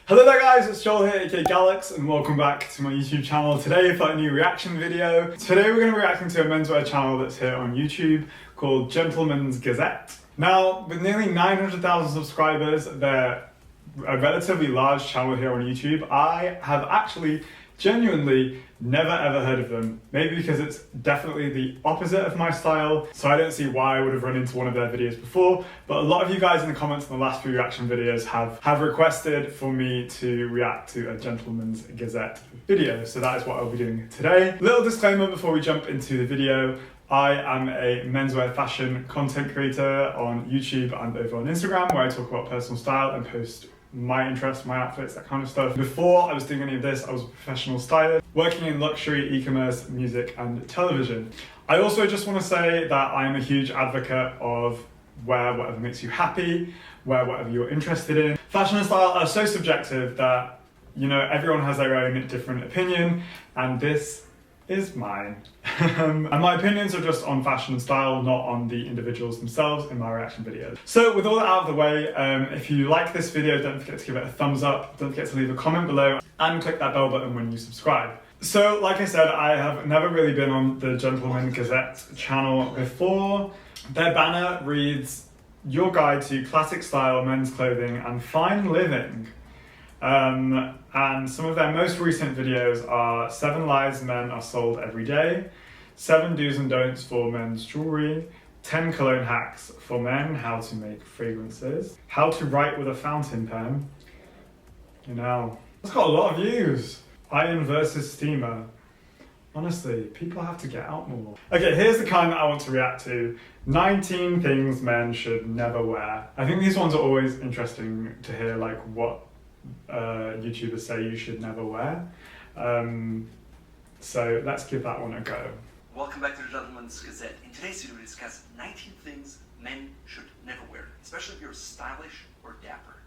Hello there guys, it's Joel here, aka Gallucks, and welcome back to my YouTube channel. Today for a new reaction video. Today we're going to be reacting to a menswear channel that's here on YouTube called Gentleman's Gazette. Now, with nearly 900,000 subscribers, they're a relatively large channel here on YouTube. I have actually genuinely never ever heard of them. Maybe because it's definitely the opposite of my style, so I don't see why I would have run into one of their videos before. But a lot of you guys in the comments in the last few reaction videos have requested for me to react to a Gentleman's Gazette video, so that is what I'll be doing today. Little disclaimer before we jump into the video. I am a menswear fashion content creator on YouTube and over on Instagram, where I talk about personal style and post my interests, my outfits, that kind of stuff. Before I was doing any of this, I was a professional stylist, working in luxury, e-commerce, music, and television. I also just want to say that I'm a huge advocate of wear whatever makes you happy, wear whatever you're interested in. Fashion and style are so subjective that, you know, everyone has their own different opinion, and this is mine. And my opinions are just on fashion and style, not on the individuals themselves in my reaction videos. So with all that out of the way, if you like this video, don't forget to give it a thumbs up, don't forget to leave a comment below, and click that bell button when you subscribe. So like I said, I have never really been on the Gentleman's Gazette channel before. Their banner reads, "Your guide to classic style, men's clothing, and fine living." And some of their most recent videos are 7 lies men are sold every day, 7 do's and don'ts for men's jewelry, 10 cologne hacks for men, how to make fragrances, how to write with a fountain pen. You know, it's got a lot of views. Iron versus steamer. Honestly, people have to get out more. Okay, here's the kind that I want to react to. 19 things men should never wear. I think these ones are always interesting to hear, like what YouTubers say you should never wear. So let's give that one a go. Welcome back to the Gentleman's Gazette. In today's video, we discuss 19 things men should never wear, especially if you're stylish or dapper.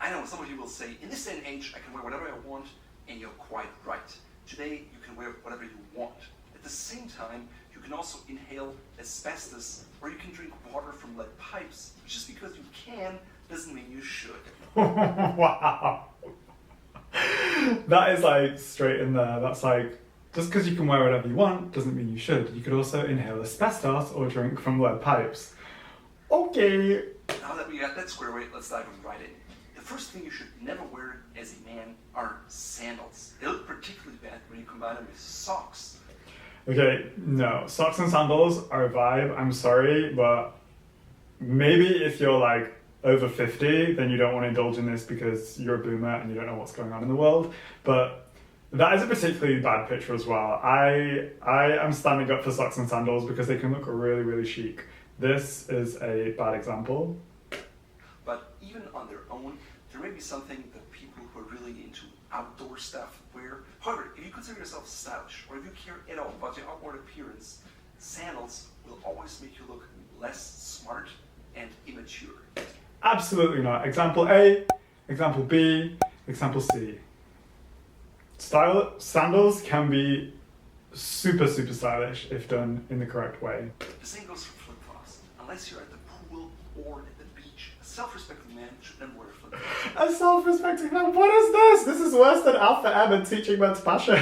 I know some of you will say, in this day and age, I can wear whatever I want, and you're quite right. Today, you can wear whatever you want. At the same time, you can also inhale asbestos, or you can drink water from lead pipes. Just because you can doesn't mean you should. Wow. That is like straight in there. That's like, just because you can wear whatever you want doesn't mean you should. You could also inhale asbestos or drink from lead pipes. Okay. Now that we got that squared away, let's dive right in. The first thing you should never wear as a man are sandals. They look particularly bad when you combine them with socks. Okay, no. Socks and sandals are a vibe. I'm sorry, but maybe if you're like over 50, then you don't want to indulge in this because you're a boomer and you don't know what's going on in the world. But that is a particularly bad picture as well. I am standing up for socks and sandals because they can look really, really chic. This is a bad example. But even on their own, there may be something that people who are really into outdoor stuff wear. However, if you consider yourself stylish, or if you care at all about your outward appearance, sandals will always make you look less smart and immature. Absolutely not. Example A, example B, example C. Sandals can be super, super stylish if done in the correct way. The same goes for flip-flops. Unless you're at the pool or at the beach, a self-respecting man should never wear flip-flops. A self-respecting man? What is this? This is worse than Alpha M and teaching men's fashion.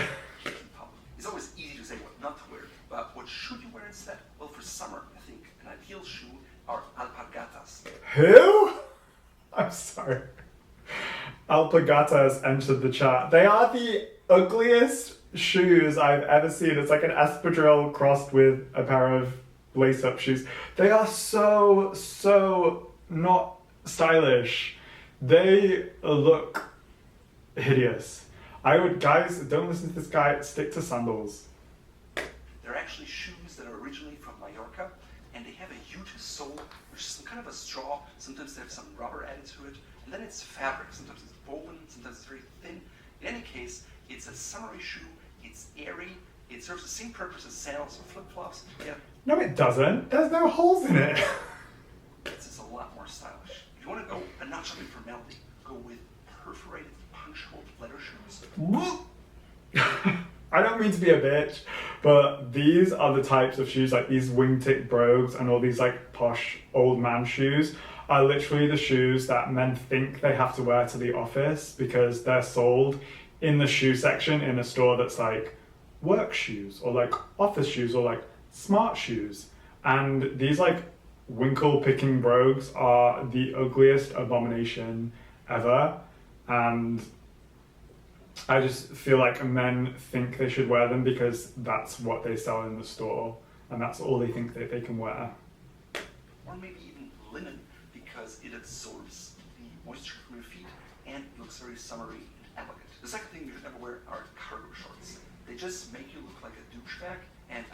It's always easy to say what not to wear, but what should you wear instead? Well, for summer, I think an ideal shoe are alpargatas. Who? I'm sorry. Alpargatas entered the chat. They are the ugliest shoes I've ever seen. It's like an espadrille crossed with a pair of lace-up shoes. They are so not stylish. They look hideous. Guys, don't listen to this guy, stick to sandals. They're actually shoes that are originally from Mallorca, and they have a huge sole, which is some kind of a straw. Sometimes they have some rubber added to it, and then it's fabric. Sometimes it's woven, sometimes it's very thin. In any case, it's a summery shoe, it's airy, it serves the same purpose as sandals or flip-flops. Yeah. No, it doesn't. There's no holes in it. This is a lot more stylish. If you want to go a notch up in formality, go with perforated punctual leather shoes. I don't mean to be a bitch, but these are the types of shoes, like these wingtip brogues and all these like posh old man shoes are literally the shoes that men think they have to wear to the office because they're sold in the shoe section in a store that's like work shoes or like office shoes or like smart shoes. And these like winkle picking brogues are the ugliest abomination ever. And I just feel like men think they should wear them because that's what they sell in the store and that's all they think that they can wear. Or maybe even linen because it absorbs the moisture from your feet and looks very summery and elegant. The second thing you should never wear are cargo shorts. They just make you look like a douchebag and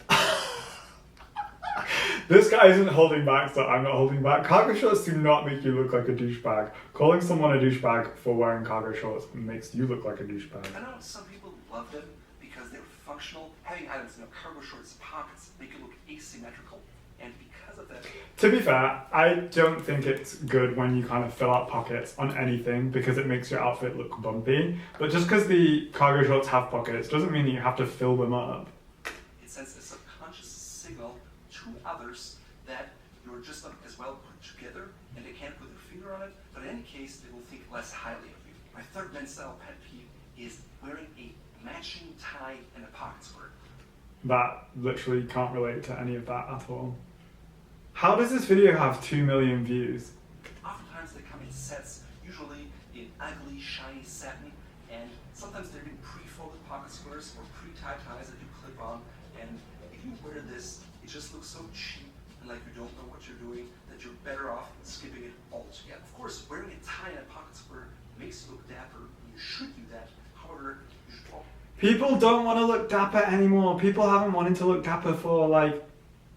This guy isn't holding back, so I'm not holding back. Cargo shorts do not make you look like a douchebag. Calling someone a douchebag for wearing cargo shorts makes you look like a douchebag. I know some people love them because they're functional. Having items, cargo shorts, pockets, make you look asymmetrical. And because of that... To be fair, I don't think it's good when you kind of fill out pockets on anything because it makes your outfit look bumpy. But just because the cargo shorts have pockets doesn't mean that you have to fill them up. It sends a subconscious signal to others that you're just not as well put together and they can't put their finger on it, but in any case, they will think less highly of you. My third men's style pet peeve is wearing a matching tie and a pocket square. That literally can't relate to any of that at all. How does this video have 2 million views? Oftentimes they come in sets, usually in ugly, shiny satin, and sometimes they're in pre-folded pocket squares or pre-tie ties that you clip on, and if you wear this, it just looks so cheap and like you don't know what you're doing that you're better off skipping it altogether. Of course, wearing a tie and a pocket square makes you look dapper, and you should do that. However, you should all... People don't want to look dapper anymore. People haven't wanted to look dapper for like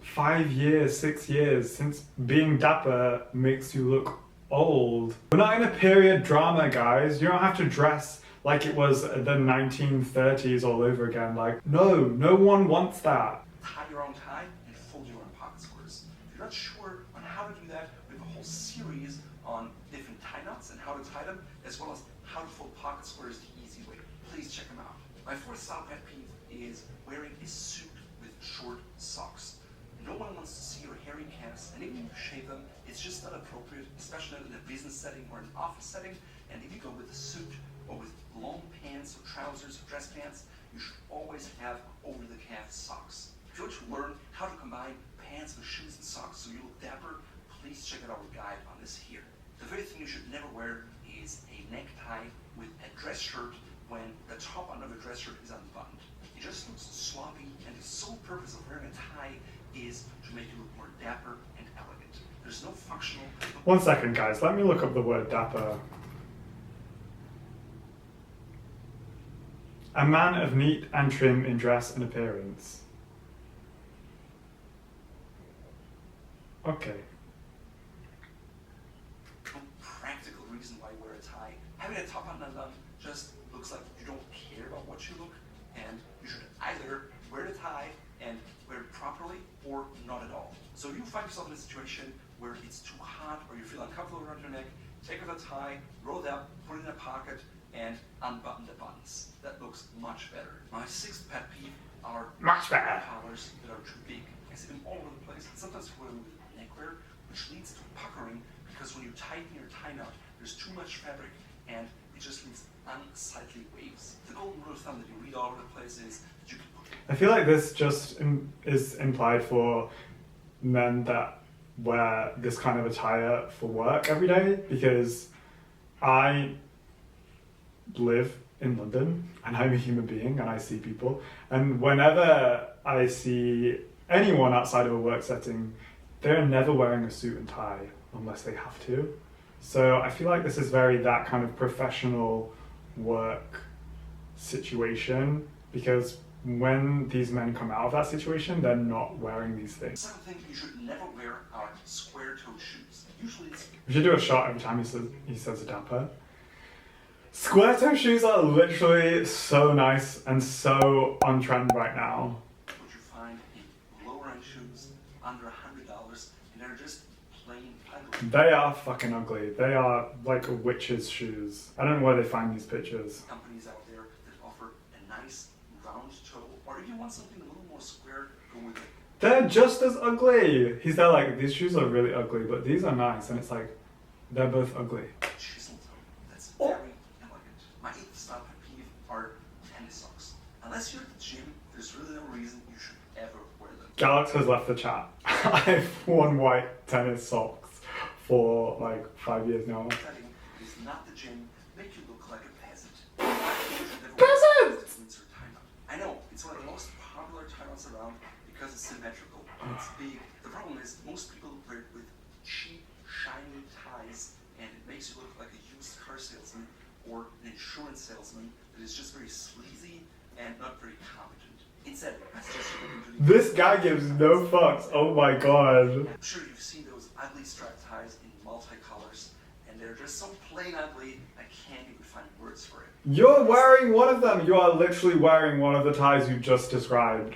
5 years, 6 years, since being dapper makes you look old. We're not in a period drama, guys. You don't have to dress like it was the 1930s all over again. Like, no one wants that. Tie your own tie and fold your own pocket squares. If you're not sure on how to do that, we have a whole series on different tie knots and how to tie them, as well as how to fold pocket squares the easy way. Please check them out. My fourth style pet peeve is wearing a suit with short socks. No one wants to see your hairy calves, and even if you shave them, it's just not appropriate, especially in a business setting or an office setting. And if you go with a suit or with long pants or trousers or dress pants, you should always have over-the-calf socks. If you want to learn how to combine pants with shoes and socks so you look dapper, please check out our guide on this here. The very thing you should never wear is a necktie with a dress shirt when the top end of the dress shirt is unbuttoned. It just looks sloppy, and the sole purpose of wearing a tie is to make you look more dapper and elegant. There's no functional... 1 second, guys. Let me look up the word dapper. A man of neat and trim in dress and appearance. Okay. No practical reason why you wear a tie. Having a top on undone just looks like you don't care about what you look, and you should either wear the tie and wear it properly or not at all. So if you find yourself in a situation where it's too hot or you feel uncomfortable around your neck, take off the tie, roll it up, put it in a pocket, and unbutton the buttons. That looks much better. My sixth pet peeve are Much better. collars that are too big. I see them all over the place, and sometimes wear them with neckwear, which leads to puckering because when you tighten your tie knot, there's too much fabric and it just leaves unsightly waves. The golden rule of thumb that you read all over the place is that you can put... I feel like this just is implied for men that wear this kind of attire for work every day, because I live in London and I'm a human being and I see people, and whenever I see anyone outside of a work setting, they're never wearing a suit and tie unless they have to. So I feel like this is very that kind of professional work situation, because when these men come out of that situation, they're not wearing these things. Second thing you should never wear are square-toed shoes. Usually it's... We should do a shot every time he says a dapper. Square toe shoes are literally so nice and so on trend right now. what you find in lower-end shoes under $100, and they're just plain ugly. They are fucking ugly. They are like a witch's shoes. I don't know where they find these pictures. Companies out there that offer a nice round toe you want something a little more square, go with it. They're just as ugly. He's there like, these shoes are really ugly, but these are nice. And it's like, they're both ugly. Chisel toe. That's very elegant. My 8th style pet peeve are tennis socks. Unless you're at the gym, there's really no reason you should ever wear them. Gallucks has left the chat. I've worn white tennis socks for like 5 years now. Cutting is not the gym. Make you look like a peasant. Peasant! I know, it's one of the most popular tie-ons around because it's symmetrical and it's big. The problem is most people wear it with cheap, shiny ties, and it makes you look like a used car salesman or an insurance salesman that is just very sleazy and not very competent. Instead, I suggest you look into the... This guy gives no fucks. Oh my god. I'm sure you've seen those ugly striped ties in multicolors, and they're just so plain ugly, I can't even find words for it. You're wearing one of them. You are literally wearing one of the ties you just described.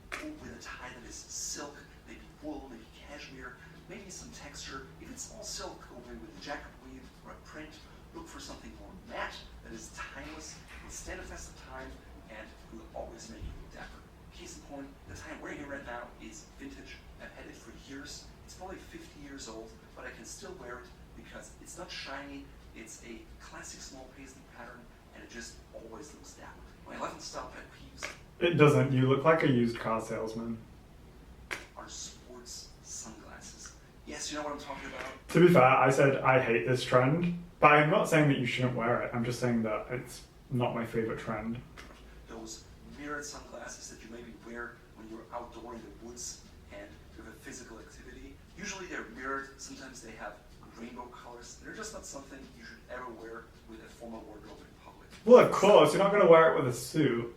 With a tie that is silk, maybe wool, maybe cashmere, maybe some texture. If it's all silk, go away with a jacket weave or a print. Look for something more matte that is timeless, will stand the test of time, and will always make you look dapper. Case in point, the tie I'm wearing here right now is vintage. I've had it for years. It's probably 50 years old, but I can still wear it because it's not shiny. It's a classic small paisley pattern, and it just always looks dapper. My 11th style pet peeves It doesn't. You look like a used car salesman. are sports sunglasses. Yes, you know what I'm talking about? To be fair, I said I hate this trend, but I'm not saying that you shouldn't wear it. I'm just saying that it's not my favorite trend. Those mirrored sunglasses that you maybe wear when you're outdoor in the woods and you have a physical activity. Usually they're mirrored, sometimes they have rainbow colors. They're just not something you should ever wear with a formal wardrobe in public. Well, of course, you're not going to wear it with a suit.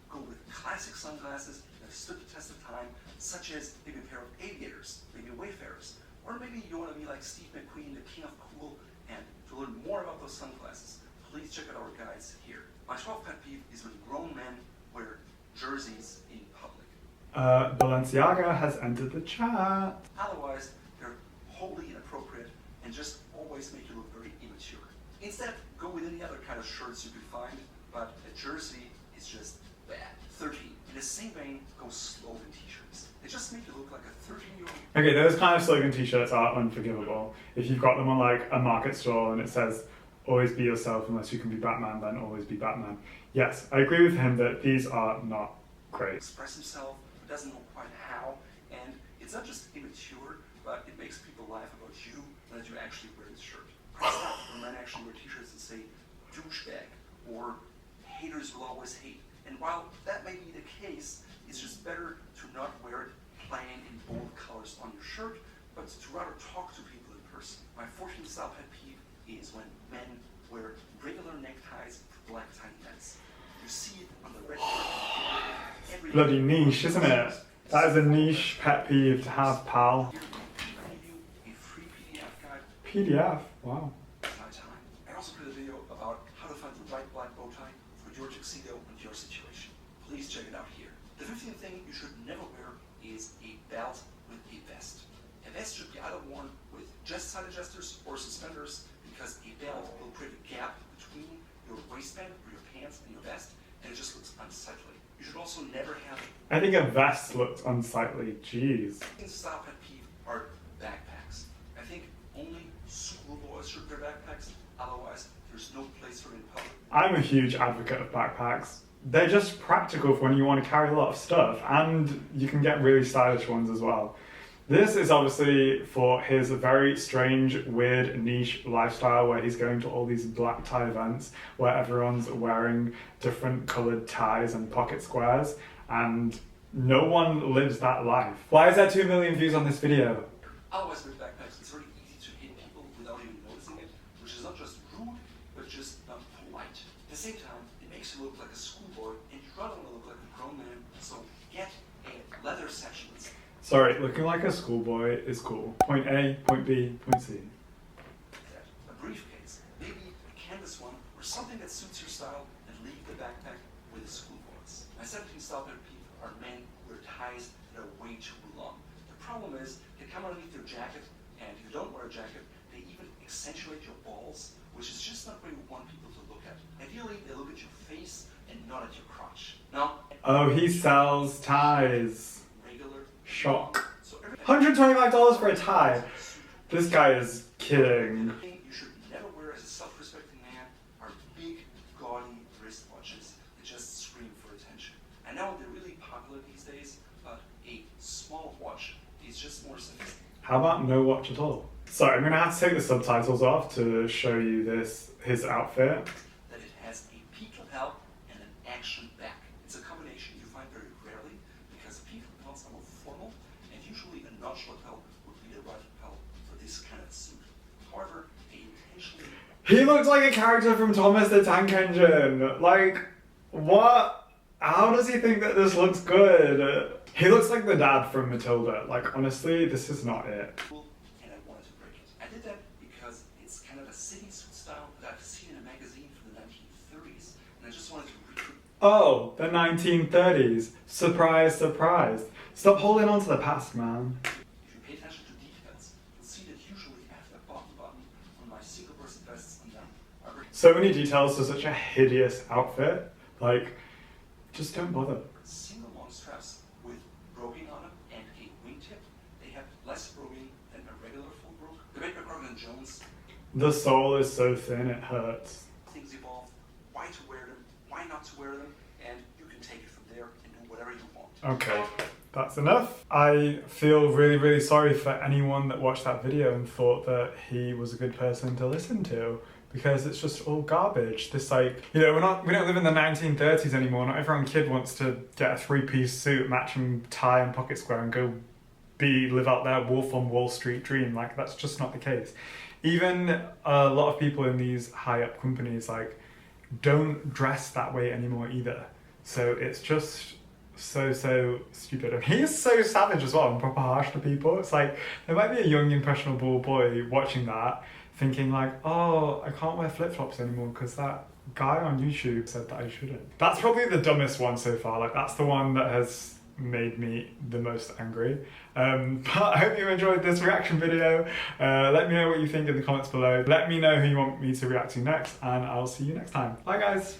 Go with classic sunglasses that have stood the test of time, such as maybe a pair of aviators, maybe wayfarers, or maybe you want to be like Steve McQueen, the king of cool, and to learn more about those sunglasses, please check out our guides here. My 12th pet peeve is when grown men wear jerseys in public. Balenciaga has entered the chat. Otherwise, they're wholly inappropriate and just always make you look very immature. Instead, go with any other kind of shirts you could find, but a jersey is just bad. 13. In the same vein, go slogan t-shirts. They just make you look like a 13-year-old. Okay, those kind of slogan t-shirts are unforgivable. If you've got them on like a market stall and it says, always be yourself unless you can be Batman, then always be Batman. Yes, I agree with him that these are not great. Express himself, but doesn't know quite how, and it's not just immature, but it makes people laugh about you that you actually wear this shirt. When men actually wear t-shirts that say douchebag or haters will always hate. And while that may be the case, it's just better to not wear it plain in bold colors on your shirt, but to rather talk to people in person. My 14th style pet peeve is when men wear regular neckties for black tie events. You see it on the red carpet every Bloody niche, isn't it? That is a niche pet peeve to have, pal. Here, I give you a free PDF guide. PDF, wow. My time. I also put a video about how to find the right black bow tie for your tuxedo and your situation. Please check it out here. The 15th thing you should never wear is a belt with a vest. A vest should be either worn with just side adjusters or suspenders because a belt will create a gap between your waistband or your pants and your vest, and it just looks unsightly. You should also never have... I think a vest looks unsightly, jeez. Style pet peeve are backpacks. I think only schoolboys should wear backpacks, otherwise there's no place for it in public. I'm a huge advocate of backpacks. They're just practical for when you want to carry a lot of stuff, and you can get really stylish ones as well. This is obviously for his very strange, weird, niche lifestyle where he's going to all these black tie events where everyone's wearing different coloured ties and pocket squares, and no one lives that life. Why is there 2 million views on this video? Otherwise with backpacks, it's very easy to hit people without even noticing it, which is not just rude, but just polite. At the same time, it makes you look like a schoolboy, and you'd rather want to look like a grown man, so get a leather satchel. Sorry, looking like a schoolboy is cool. Point A, point B, point C. A briefcase, maybe a canvas one, or something that suits your style, and leave the backpack with the schoolboys. My 17th style pet peeve are men who wear ties that are way too long. The problem is, they come underneath their jacket, and if you don't wear a jacket, they even accentuate your balls, which is just not where you want people to look at. Ideally, they look at your face and not at your crotch. Now, Oh, he sells ties. regular Shock. So every $125 for a tie. This guy is kidding. thing you should never wear as a self-respecting man are big, gaudy wristwatches that just scream for attention. I know they're really popular these days, but a small watch is just more sophisticated. How about no watch at all? Sorry, I'm gonna have to take the subtitles off to show you his outfit. That it has a peak lapel and an action back. It's a combination you find very rarely because peak lapels are more formal, and usually a notch lapel would be the right lapel for this kind of suit. However, they intentionally He looks like a character from Thomas the Tank Engine. Like, what? How does he think that this looks good? He looks like the dad from Matilda. Like, honestly, this is not it. cool, and I wanted to break it. I did that because it's kind of a city suit style that I've seen in a magazine from the 1930s, and I just wanted to recreate. Oh, the 1930s. Surprise, surprise. Stop holding on to the past, man. If you pay attention to details, you'll see that usually I have a button on my single burst vests on them. So many details to such a hideous outfit. Like, just don't bother. Single long straps with broguing on them and a wingtip. They have less broguing than a regular full brogue. They're made by Crockett & Jones. The sole is so thin it hurts. Things evolve. Why to wear them? Why not to wear them? And you can take it from there and do whatever you want. Okay, that's enough. I feel really, really sorry for anyone that watched that video and thought that he was a good person to listen to, because it's just all garbage. This, like, you know, we don't live in the 1930s anymore. Not every kid wants to get a three-piece suit, matching tie and pocket square, and go live out their Wolf on Wall Street dream. Like, that's just not the case. Even a lot of people in these high-up companies, like, don't dress that way anymore either. So it's just so stupid. And he's so savage as well and proper harsh to people. It's like, there might be a young impressionable boy watching that thinking like, oh, I can't wear flip-flops anymore because that guy on YouTube said that I shouldn't. That's probably the dumbest one so far. Like, that's the one that has made me the most angry. But I hope you enjoyed this reaction video. Let me know what you think in the comments below. Let me know who you want me to react to next, and I'll see you next time. Bye guys.